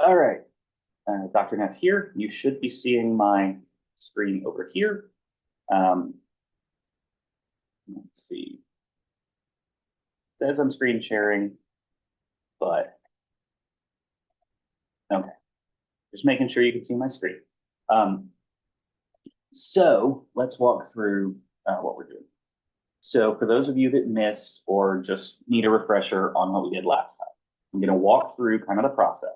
All right, Dr. Neff here. You should be seeing my screen over here. Um, let's see. It says I'm screen sharing, but okay. Just making sure you can see my screen. Um, so let's walk through what we're doing. So for those of you that missed or just need a refresher on what we did last time, I'm going to walk through kind of the process.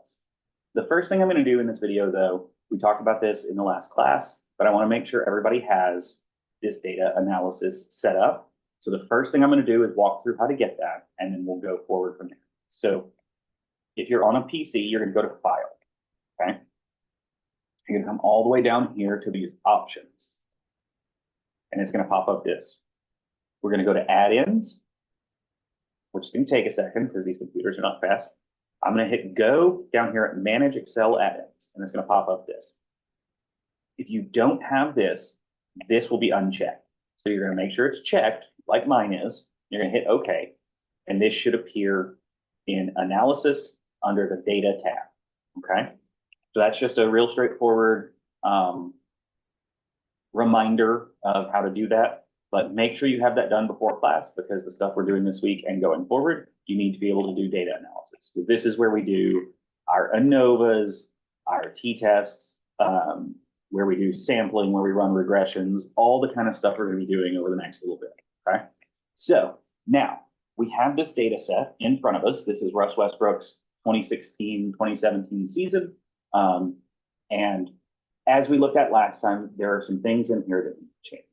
The first thing I'm going to do in this video, though, we talked about this in the last class, but I want to make sure everybody has this data analysis set up. So the first thing I'm going to do is walk through how to get that, and then we'll go forward from there. So if you're on a PC, you're going to go to File, okay? You're going to come all the way down here to these options, and it's going to pop up this. We're going to go to Add-ins, which can take a second because these computers are not fast. I'm going to hit Go down here at Manage Excel Add-ins, and it's going to pop up this. If you don't have this, this will be unchecked. So you're going to make sure it's checked, like mine is. You're going to hit OK, and this should appear in Analysis under the Data tab. Okay, so that's just a real straightforward reminder of how to do that. But make sure you have that done before class, because the stuff we're doing this week and going forward, you need to be able to do data analysis, because this is where we do our ANOVAs, our t-tests, where we do sampling, where we run regressions, all the kind of stuff we're going to be doing over the next little bit. Okay, so now we have this data set in front of us. This is Russ Westbrook's 2016-2017 season. And as we looked at last time, there are some things in here that need to change.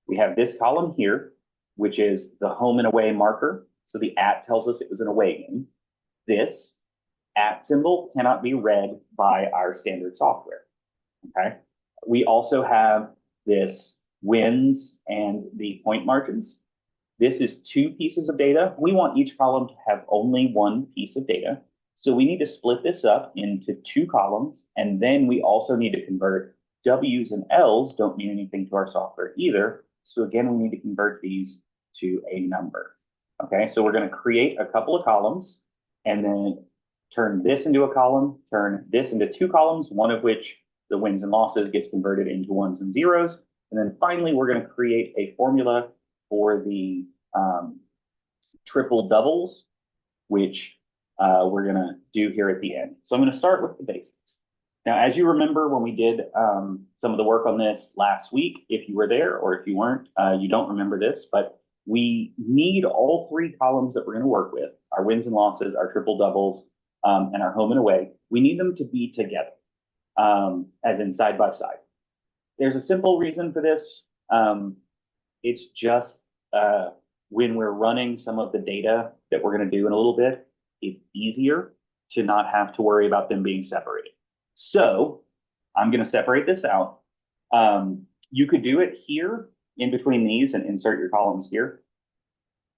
We have this column here, which is the home and away marker. So the at tells us it was an away game. This at symbol cannot be read by our standard software. Okay. We also have this wins and the point margins. This is two pieces of data. We want each column to have only one piece of data. So we need to split this up into two columns, and then we also need to convert W's and L's don't mean anything to our software either. So again, we need to convert these to a number. Okay, so we're going to create a couple of columns and then turn this into a column, turn this into two columns, one of which the wins and losses gets converted into ones and zeros. And then finally, we're going to create a formula for the triple doubles, which we're going to do here at the end. So I'm going to start with the basics. Now, as you remember when we did some of the work on this last week, if you were there or if you weren't, you don't remember this, but we need all three columns that we're going to work with, our wins and losses, our triple doubles, and our home and away. We need them to be together, as in side by side. There's a simple reason for this. It's just when we're running some of the data that we're going to do in a little bit, it's easier to not have to worry about them being separated. So I'm going to separate this out. You could do it here in between these and insert your columns here.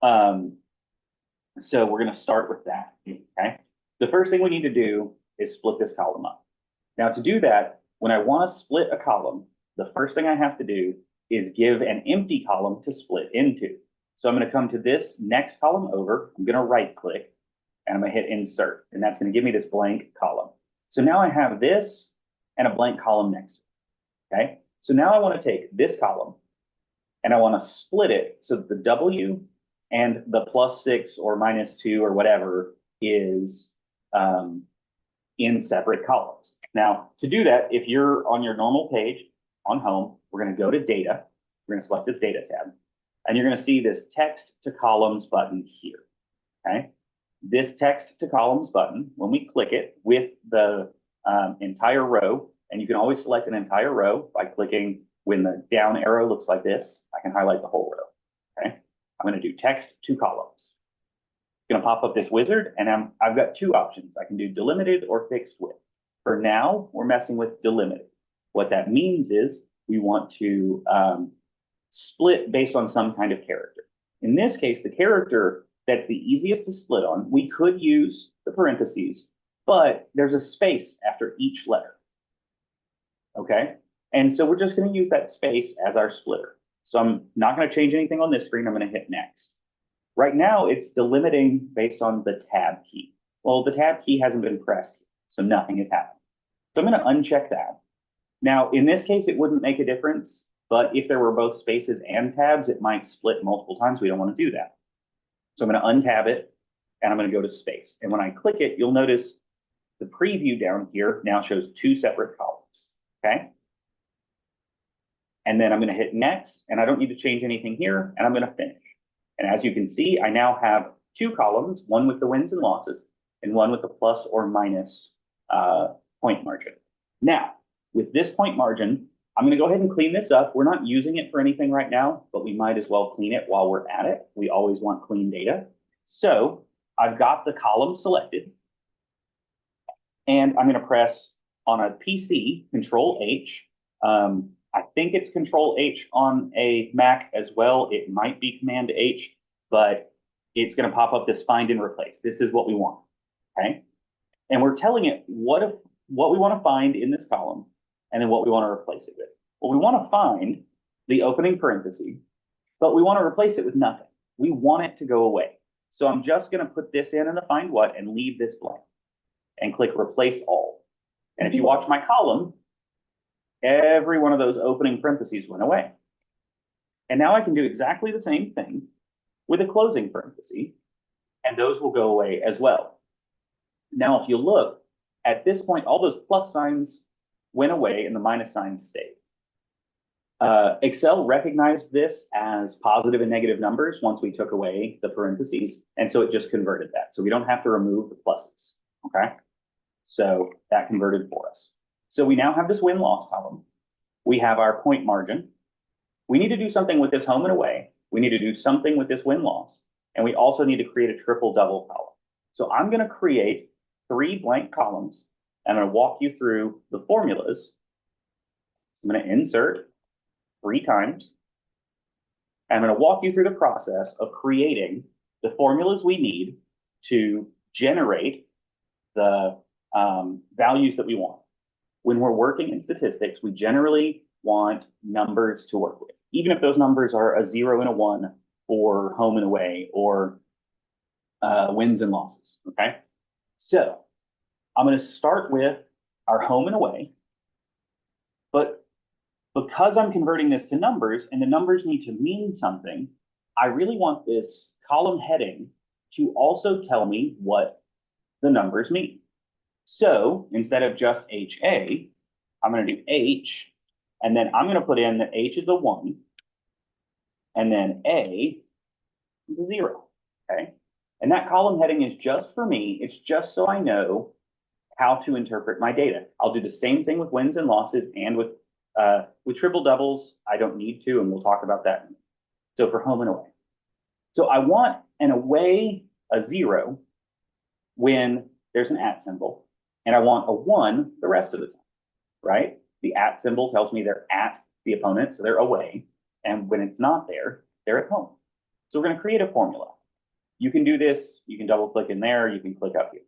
So we're going to start with that. Okay. The first thing we need to do is split this column up. Now, to do that, when I want to split a column, the first thing I have to do is give an empty column to split into. So I'm going to come to this next column over. I'm going to right click and I'm going to hit insert. And that's going to give me this blank column. So now I have this and a blank column next to it. Okay. So now I want to take this column and I want to split it so that the W and the +6 or -2 or whatever is in separate columns. Now, to do that, if you're on your normal page on home, we're going to go to data. We're going to select this data tab, and you're going to see this text to columns button here. Okay. This text to columns button, when we click it with the entire row, and you can always select an entire row by clicking when the down arrow looks like this, I can highlight the whole row. Okay. I'm going to do text to columns. It's going to pop up this wizard, and I've got two options. I can do delimited or fixed width. For now, we're messing with delimited. What that means is we want to split based on some kind of character. In this case, the character that's the easiest to split on, we could use the parentheses, but there's a space after each letter. Okay? And so we're just going to use that space as our splitter. So I'm not going to change anything on this screen. I'm going to hit next. Right now, it's delimiting based on the tab key. Well, the tab key hasn't been pressed, So nothing has happened. So I'm going to uncheck that. Now, in this case, it wouldn't make a difference, but if there were both spaces and tabs, it might split multiple times. We don't want to do that. So I'm going to untab it, and I'm going to go to space. And when I click it, you'll notice the preview down here now shows two separate columns, okay? And then I'm going to hit next, and I don't need to change anything here, and I'm going to finish. And as you can see, I now have two columns, one with the wins and losses, and one with the plus or minus point margin. Now, with this point margin, I'm going to go ahead and clean this up. We're not using it for anything right now, but we might as well clean it while we're at it. We always want clean data. So I've got the column selected, and I'm going to press on a PC, Control H. I think it's Control H on a Mac as well. It might be Command H, but it's going to pop up this find and replace. This is what we want, okay? And we're telling it what we want to find in this column and then what we want to replace it with. Well, we want to find the opening parenthesis, but we want to replace it with nothing. We want it to go away. So I'm just going to put this in the find what and leave this blank and click replace all. And if you watch my column, every one of those opening parentheses went away. And now I can do exactly the same thing with a closing parenthesis, and those will go away as well. Now, if you look, at this point, all those plus signs went away and the minus signs stayed. Excel recognized this as positive and negative numbers once we took away the parentheses, and so it just converted that. So we don't have to remove the pluses, okay? So that converted for us. So we now have this win-loss column. We have our point margin. We need to do something with this home and away. We need to do something with this win-loss. And we also need to create a triple-double column. So I'm going to create 3 blank columns. I'm going to walk you through the formulas. I'm going to insert 3 times. And I'm going to walk you through the process of creating the formulas we need to generate the values that we want. When we're working in statistics, we generally want numbers to work with, even if those numbers are a 0 and a 1 for home and away or wins and losses, okay? So I'm going to start with our home and away, but because I'm converting this to numbers and the numbers need to mean something, I really want this column heading to also tell me what the numbers mean. So instead of just HA, I'm going to do H, and then I'm going to put in that H is a 1, and then A is a 0, okay? And that column heading is just for me. It's just so I know how to interpret my data. I'll do the same thing with wins and losses, and with triple doubles, I don't need to, and we'll talk about that. So for home and away. So I want an away, a 0, when there's an @ symbol, and I want a 1 the rest of the time, right? The @ symbol tells me they're at the opponent, so they're away. And when it's not there, they're at home. So we're going to create a formula. You can do this. You can double click in there. You can click up here.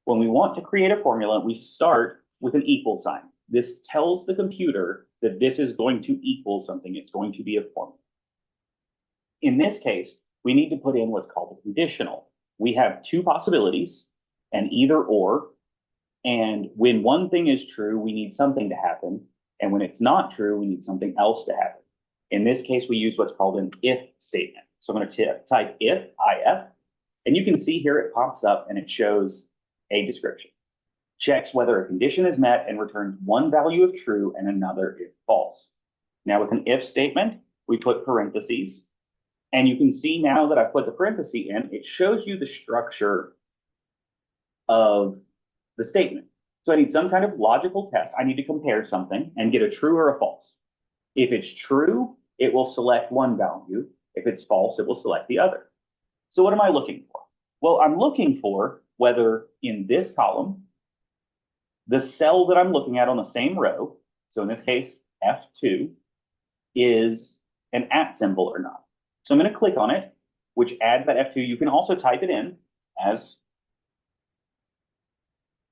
When we want to create a formula, we start with an equal sign. This tells the computer that this is going to equal something. It's going to be a formula. In this case, we need to put in what's called a conditional. We have 2 possibilities, an either or. And when one thing is true, we need something to happen. And when it's not true, we need something else to happen. In this case, we use what's called an if statement. So I'm going to type if, IF, and you can see here it pops up and it shows a description. Checks whether a condition is met and returns one value of true and another if false. Now with an if statement, we put parentheses. And you can see now that I've put the parenthesis in, it shows you the structure of the statement. So I need some kind of logical test. I need to compare something and get a true or a false. If it's true, it will select one value. If it's false, it will select the other. So what am I looking for? Well, I'm looking for whether in this column, the cell that I'm looking at on the same row, so in this case, F2, is an @ symbol or not. So I'm going to click on it, which adds that F2. You can also type it in as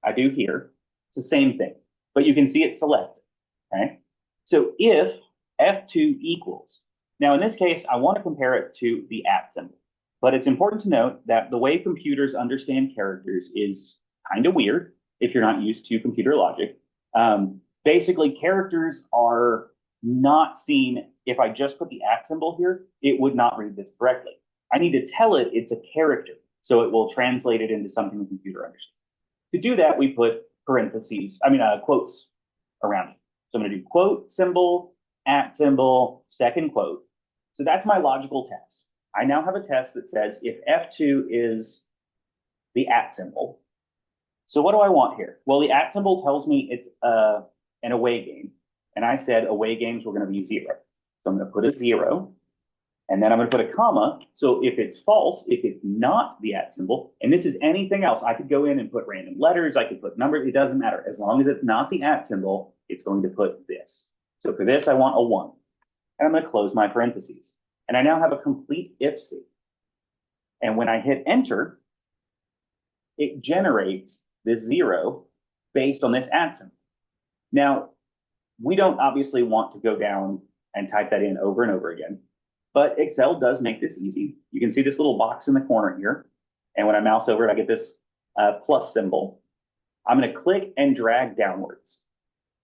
I do here. It's the same thing, but you can see it selected, okay? So if F2 equals, now in this case, I want to compare it to the @ symbol, but it's important to note that the way computers understand characters is kind of weird. if you're not used to computer logic. Basically, characters are not seen. If I just put the @ symbol here, it would not read this correctly. I need to tell it it's a character, so it will translate it into something the computer understands. To do that, we put quotes around it. So I'm going to do quote symbol, @ symbol, second quote. So that's my logical test. I now have a test that says if F2 is the @ symbol. So what do I want here? Well, the @ symbol tells me it's an away game. And I said away games were going to be 0. So I'm going to put a 0. And then I'm going to put a comma. So if it's false, if it's not the @ symbol, and this is anything else, I could go in and put random letters, I could put numbers, it doesn't matter. As long as it's not the @ symbol, it's going to put this. So for this, I want a 1. And I'm going to close my parentheses. And I now have a complete if statement. And when I hit enter, it generates this 0 based on this @ symbol. Now, we don't obviously want to go down and type that in over and over again, but Excel does make this easy. You can see this little box in the corner here. And when I mouse over it, I get this plus symbol. I'm going to click and drag downwards.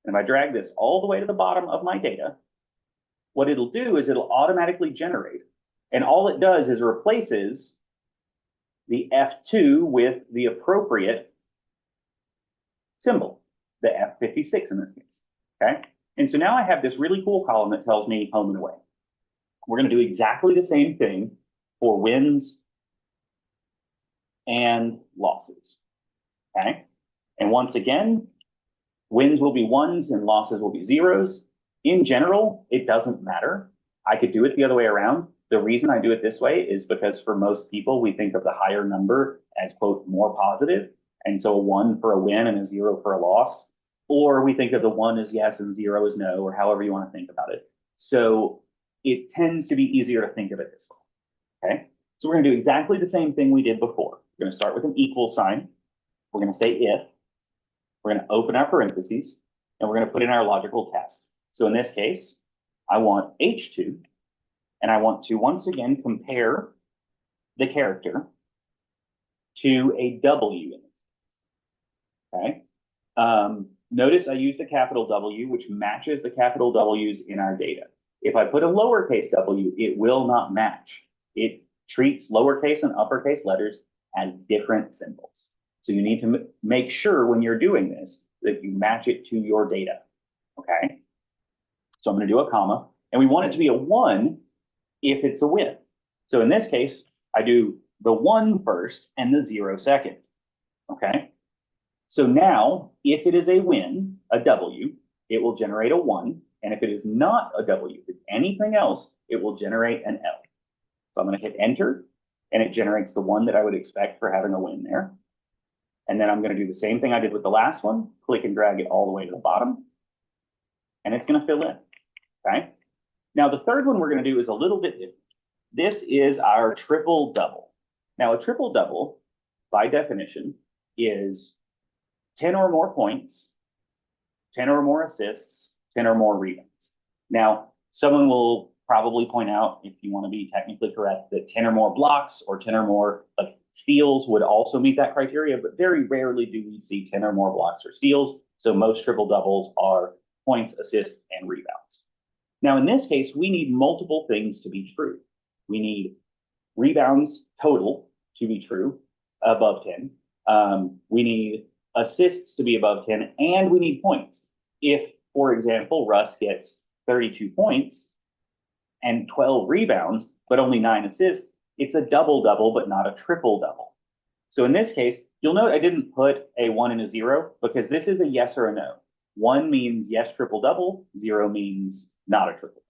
And if I drag this all the way to the bottom of my data, what it'll do is it'll automatically generate. And all it does is replaces the F2 with the appropriate symbol, the F56 in this case. Okay. And so now I have this really cool column that tells me home and away. We're going to do exactly the same thing for wins and losses. Okay. And once again, wins will be 1s and losses will be 0s. In general, it doesn't matter. I could do it the other way around. The reason I do it this way is because for most people, we think of the higher number as, quote, more positive. And so a 1 for a win and a 0 for a loss. Or we think of the 1 as yes and 0 as no, or however you want to think about it. So it tends to be easier to think of it this way. Okay, so we're going to do exactly the same thing we did before. We're going to start with an equal sign. We're going to say if. We're going to open our parentheses, and we're going to put in our logical test. So in this case, I want H2, and I want to once again compare the character to a W in this. Okay. Notice I used a capital W, which matches the capital W's in our data. If I put a lowercase w, it will not match. It treats lowercase and uppercase letters as different symbols. So you need to make sure when you're doing this that you match it to your data. Okay. So I'm going to do a comma, and we want it to be a 1 if it's a win. So in this case, I do the 1 first and the 0 second. Okay. So now, if it is a win, a W, it will generate a 1. And if it is not a W, if it's anything else, it will generate an L. So I'm going to hit enter, and it generates the 1 that I would expect for having a win there. And then I'm going to do the same thing I did with the last one, click and drag it all the way to the bottom, and it's going to fill in. Okay. Now, the third one we're going to do is a little bit different. This is our triple double. Now, a triple double, by definition, is 10 or more points, 10 or more assists, 10 or more rebounds. Now, someone will probably point out, if you want to be technically correct, that 10 or more blocks or 10 or more steals would also meet that criteria, but very rarely do we see 10 or more blocks or steals. So most triple doubles are points, assists, and rebounds. Now, in this case, we need multiple things to be true. We need rebounds total to be true, above 10. We need assists to be above 10, and we need points. If, for example, Russ gets 32 points and 12 rebounds, but only 9 assists, it's a double-double, but not a triple-double. So in this case, you'll note I didn't put a 1 and a 0 because this is a yes or a no. 1 means yes triple-double, 0 means not a triple.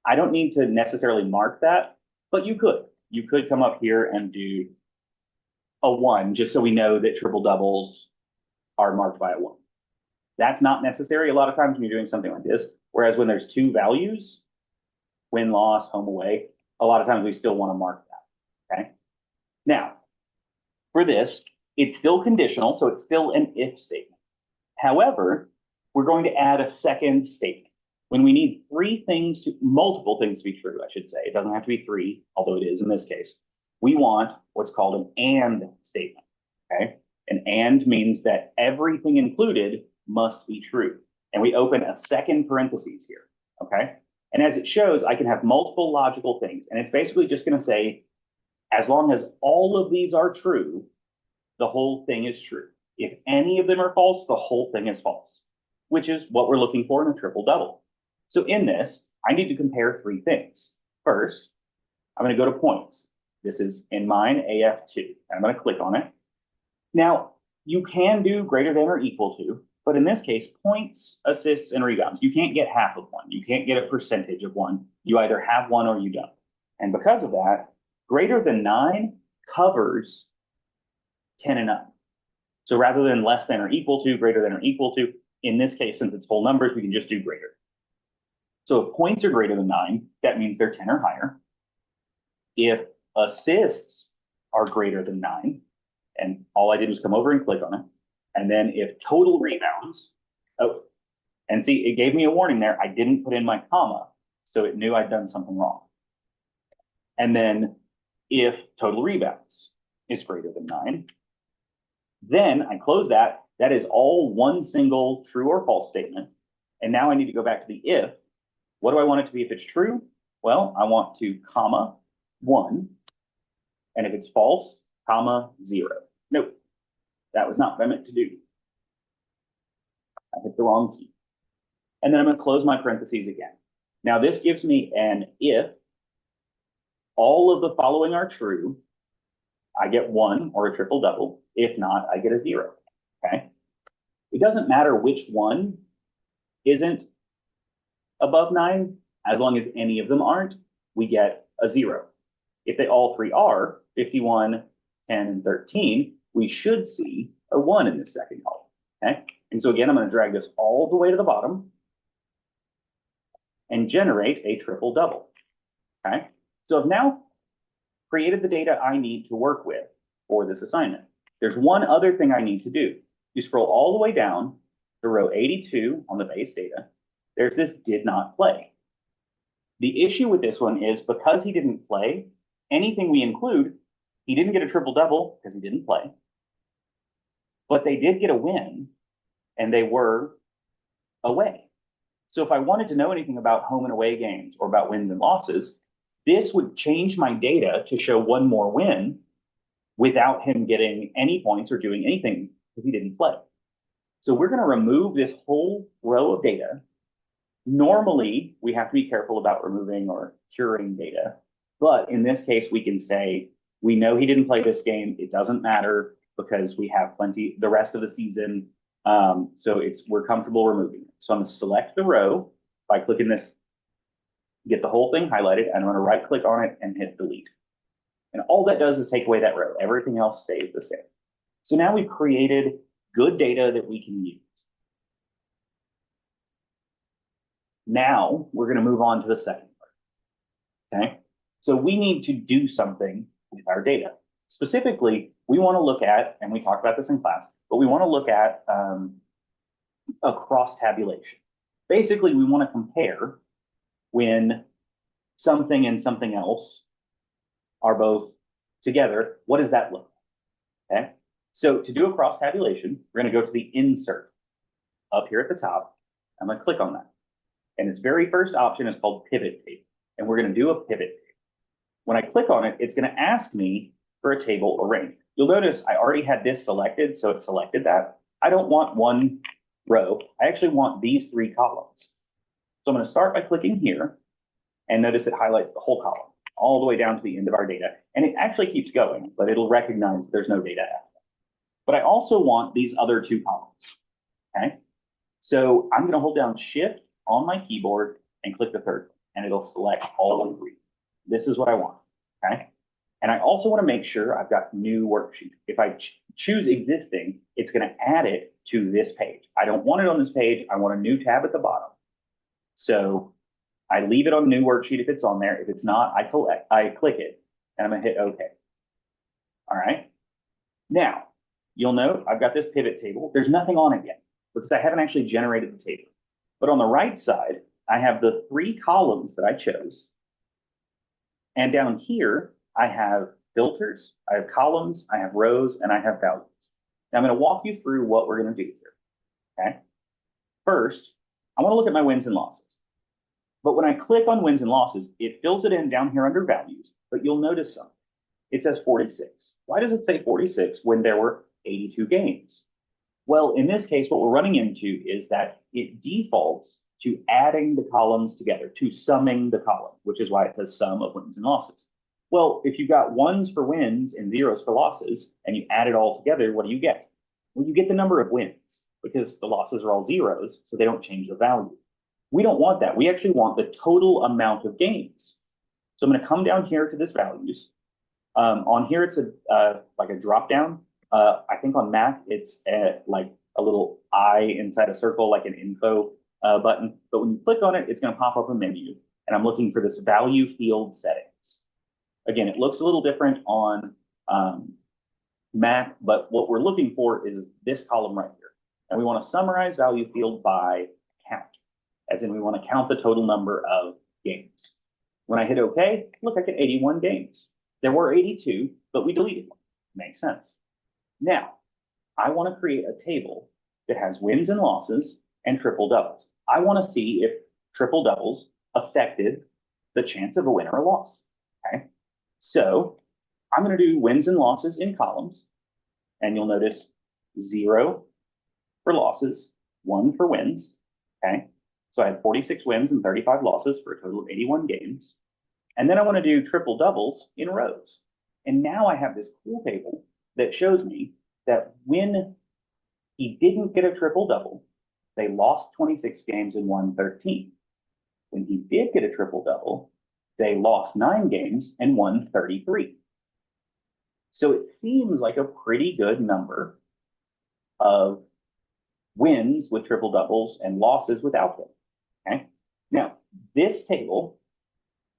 I don't need to necessarily mark that, but you could. You could come up here and do a 1 just so we know that triple-doubles are marked by a 1. That's not necessary a lot of times when you're doing something like this, whereas when there's 2 values, win, loss, home, away, a lot of times we still want to mark that, okay? Now, for this, it's still conditional, so it's still an if statement. However, we're going to add a second statement. When we need multiple things to be true, I should say, it doesn't have to be 3, although it is in this case, we want what's called an and statement, okay? And means that everything included must be true. And we open a second parentheses here, okay? And as it shows, I can have multiple logical things. And it's basically just going to say, as long as all of these are true, the whole thing is true. If any of them are false, the whole thing is false, which is what we're looking for in a triple double. So in this, I need to compare three things. First, I'm going to go to points. This is in mine, AF2. I'm going to click on it. Now, you can do greater than or equal to, but in this case, points, assists, and rebounds. You can't get half of one. You can't get a percentage of one. You either have one or you don't. And because of that, greater than 9 covers 10 and up. So rather than less than or equal to, greater than or equal to, in this case, since it's whole numbers, we can just do greater. So if points are greater than 9, that means they're 10 or higher. If assists are greater than 9, and all I did was come over and click on it, and then if total rebounds, oh, and see, it gave me a warning there. I didn't put in my comma, so it knew I'd done something wrong. And then if total rebounds is greater than 9, then I close that. That is all one single true or false statement. And now I need to go back to the if. What do I want it to be if it's true? Well, I want to comma 1. And if it's false, comma 0. Nope, that was not what I meant to do. I hit the wrong key. And then I'm going to close my parentheses again. Now this gives me an if all of the following are true, I get 1 or a triple double. If not, I get a 0, okay? It doesn't matter which one isn't above 9, as long as any of them aren't, we get a 0. If they all three are, 51, 10, and 13, we should see a 1 in this second column, okay? And so again, I'm going to drag this all the way to the bottom and generate a triple double, okay? So I've now created the data I need to work with for this assignment. There's one other thing I need to do. You scroll all the way down to row 82 on the base data. There's this did not play. The issue with this one is because he didn't play, anything we include, he didn't get a triple double because he didn't play, but they did get a win and they were away. So if I wanted to know anything about home and away games or about wins and losses, this would change my data to show one more win without him getting any points or doing anything because he didn't play. So we're going to remove this whole row of data. Normally, we have to be careful about removing or curing data. But in this case, we can say, we know he didn't play this game. It doesn't matter because we have plenty the rest of the season. So we're comfortable removing it. So I'm going to select the row by clicking this, get the whole thing highlighted, and I'm going to right click on it and hit delete. And all that does is take away that row. Everything else stays the same. So now we've created good data that we can use. Now we're going to move on to the second part, okay? So we need to do something with our data. Specifically, we want to look at, and we talked about this in class, but we want to look at a cross tabulation. Basically, we want to compare when something and something else are both together. What does that look like? Okay? So to do a cross tabulation, we're going to go to the insert up here at the top. I'm going to click on that. And its very first option is called pivot table. And we're going to do a pivot table. When I click on it, it's going to ask me for a table arranged. You'll notice I already had this selected, so it selected that. I don't want one row. I actually want these 3 columns. So I'm going to start by clicking here, and notice it highlights the whole column, all the way down to the end of our data. And it actually keeps going, but it'll recognize there's no data after. But I also want these other 2 columns, okay? So I'm going to hold down Shift on my keyboard and click the third, and it'll select all of 3. This is what I want, okay? And I also want to make sure I've got new worksheet. If I choose existing, it's going to add it to this page. I don't want it on this page. I want a new tab at the bottom. So I leave it on new worksheet if it's on there. If it's not, I click it, and I'm going to hit OK. All right. Now, you'll note I've got this pivot table. There's nothing on it yet because I haven't actually generated the table. But on the right side, I have the 3 columns that I chose. And down here, I have filters, I have columns, I have rows, and I have values. Now I'm going to walk you through what we're going to do here, okay? First, I want to look at my wins and losses. But when I click on wins and losses, it fills it in down here under values, but you'll notice something. It says 46. Why does it say 46 when there were 82 games? Well, in this case, what we're running into is that it defaults to adding the columns together, to summing the column, which is why it says sum of wins and losses. Well, if you've got ones for wins and zeros for losses, and you add it all together, what do you get? Well, you get the number of wins, because the losses are all zeros, so they don't change the value. We don't want that. We actually want the total amount of games. So I'm going to come down here to this values. On here, it's like a drop down. I think on Mac, it's like a little eye inside a circle, like an info button. But when you click on it, it's going to pop up a menu. And I'm looking for this value field settings. Again, it looks a little different on Mac, but what we're looking for is this column right here. And we want to summarize value field by count, as in we want to count the total number of games. When I hit OK, look, I get 81 games. There were 82, but we deleted one. Makes sense. Now, I want to create a table that has wins and losses and triple doubles. I want to see if triple doubles affected the chance of a win or a loss. Okay, so I'm going to do wins and losses in columns, and you'll notice 0 for losses, 1 for wins. Okay, so I had 46 wins and 35 losses for a total of 81 games. And then I want to do triple doubles in rows. And now I have this cool table that shows me that when he didn't get a triple double, they lost 26 games and won 13. When he did get a triple double, they lost 9 games and won 33. So it seems like a pretty good number of wins with triple doubles and losses without them. Okay. Now, this table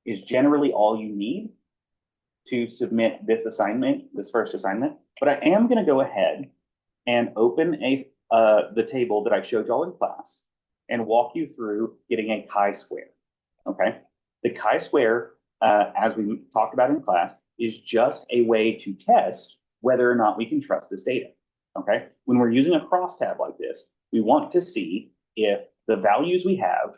is generally all you need to submit this assignment, this first assignment. But I am going to go ahead and open the table that I showed y'all in class and walk you through getting a chi-square. Okay, the chi-square, as we talked about in class, is just a way to test whether or not we can trust this data. Okay, when we're using a crosstab like this, we want to see if the values we have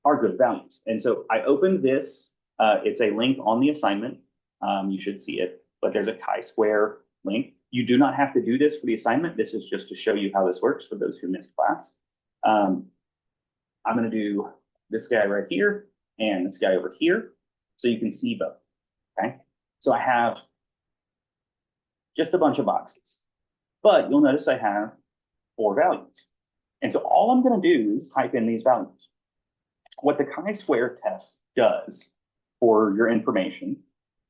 are good values. And so I opened this. It's a link on the assignment. You should see it, but there's a chi-square link. You do not have to do this for the assignment. This is just to show you how this works for those who missed class. I'm going to do this guy right here and this guy over here so you can see both. Okay, so I have just a bunch of boxes, but you'll notice I have 4 values. And so all I'm going to do is type in these values. What the chi-square test does for your information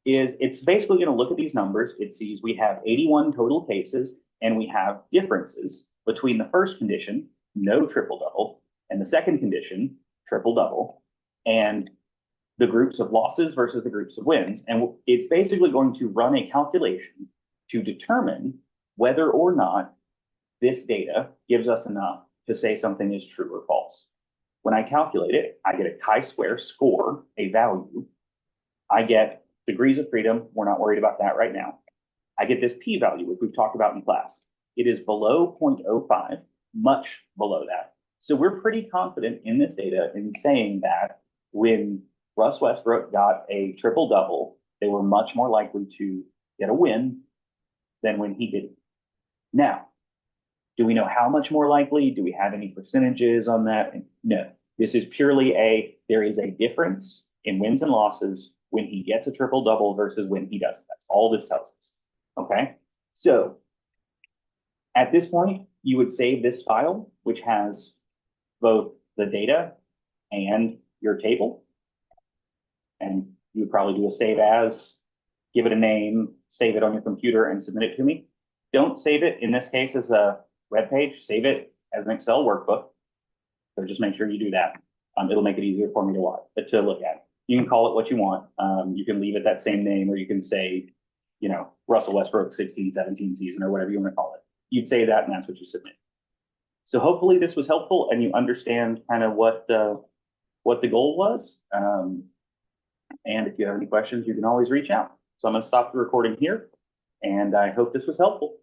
is it's basically going to look at these numbers. It sees we have 81 total cases, and we have differences between the first condition, no triple double, and the second condition, triple double, and the groups of losses versus the groups of wins. And it's basically going to run a calculation to determine whether or not this data gives us enough to say something is true or false. When I calculate it, I get a chi-square score, a value. I get degrees of freedom. We're not worried about that right now. I get this p-value, which we've talked about in class. It is below 0.05, much below that. So we're pretty confident in this data in saying that when Russ Westbrook got a triple double, they were much more likely to get a win than when he didn't. Now, do we know how much more likely? Do we have any percentages on that? No. This is purely there is a difference in wins and losses when he gets a triple double versus when he doesn't. That's all this tells us. Okay? So at this point, you would save this file, which has both the data and your table. And you would probably do a save as, give it a name, save it on your computer, and submit it to me. Don't save it, in this case, as a web page. Save it as an Excel workbook. So just make sure you do that. It'll make it easier for me to look at. You can call it what you want. You can leave it that same name, or you can say, you know, Russell Westbrook 16-17 season, or whatever you want to call it. You'd say that, and that's what you submit. So hopefully this was helpful, and you understand kind of what the goal was. And if you have any questions, you can always reach out. So I'm going to stop the recording here, and I hope this was helpful.